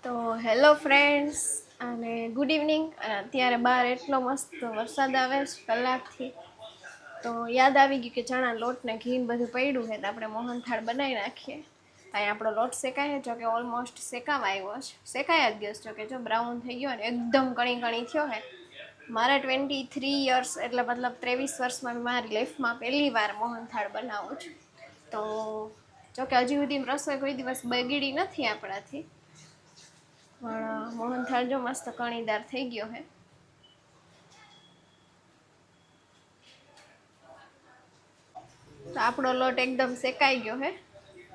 તો hello friends અને good evening. અને અત્યારે બહાર એટલો મસ્ત વરસાદ આવે છે કલાકથી, તો યાદ આવી ગયું કે ચણા લોટ ને ઘી બધું પડ્યું છે તો આપણે મોહનથાળ બનાવી નાખીએ. અહીં આપણો લોટ શેકાય છે, જો કે ઓલમોસ્ટ શેકાવા આવ્યો છે, શેકાયા જ ગયો છે, જો કે જો બ્રાઉન થઈ ગયો ને એકદમ કણી કણી થયો છે. મારા 23 યર્સ એટલે મતલબ 23 વર્ષમાં મારી લાઈફમાં પહેલી વાર મોહનથાળ બનાવું છું. તો જો કે હજી સુધી રસોઈ કોઈ દિવસ બગડી નથી આપણાથી, પણ મોહનથાળ જો મસ્ત કણીદાર થઈ ગયો છે. તો આપણો લોટ એકદમ શેકાઈ ગયો છે.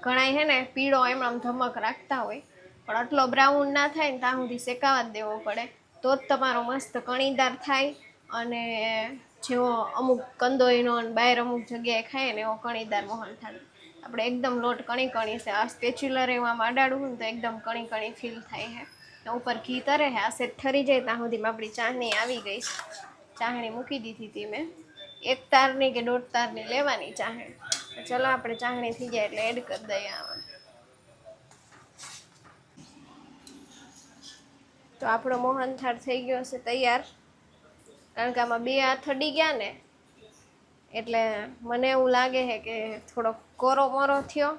ઘણાય હે ને પીળો એમ આમ ધમક રાખતા હોય, પણ આટલો બ્રાઉન ના થાય ને ત્યાં સુધી શેકાવા જ દેવો પડે, તો જ તમારો મસ્ત કણીદાર થાય. અને જેવો અમુક કંદોઈનો અને બહાર અમુક જગ્યાએ ખાય ને એવો કણીદાર મોહનથાળ. આપણે એકદમ લોટ કણી કણી છે, આ સ્પેચ્યુલર એમાં અડાડું ને તો એકદમ કણી કણી ફીલ થાય છે. ઉપર ઘી તરે છે, આ સેટ ઠરી જાય ત્યાં સુધીમાં આપણી ચાસણી આવી ગઈ છે. ચાસણી મૂકી દીધી હતી મેં, 1 તારની કે 1.5 તારની લેવાની ચાસણી. ચલો આપણે ચાસણી થઈ જાય એટલે એડ કરી દઈએ આમાં. તો આપણો મોહનથાળ થઈ ગયો છે તૈયાર, કારણ કે આમાં 2 હાથ અડી ગયા ને એટલે મને એવું લાગે છે કે થોડો કોરો મોરો થયો,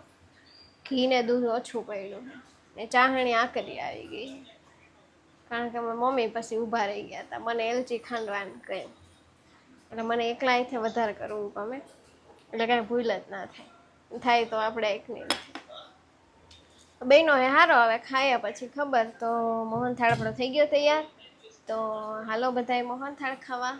ઘી ને દૂધ ઓછું પડ્યું ને ચાસણી આકરી આવી ગઈ, કારણ કે મમ્મી પછી ઊભા રહી ગયા હતા, મને એલચી ખાંડવાનું કહ્યું, એટલે મને એકલા અહીંથી વધારે કરવું ગમે, એટલે કાંઈ ભૂલ જ ના થાય તો આપણે એકની બેનો હે હારો. હવે ખાયા પછી ખબર. તો મોહનથાળ આપણો થઈ ગયો તૈયાર, તો હાલો બધાય મોહનથાળ ખાવા.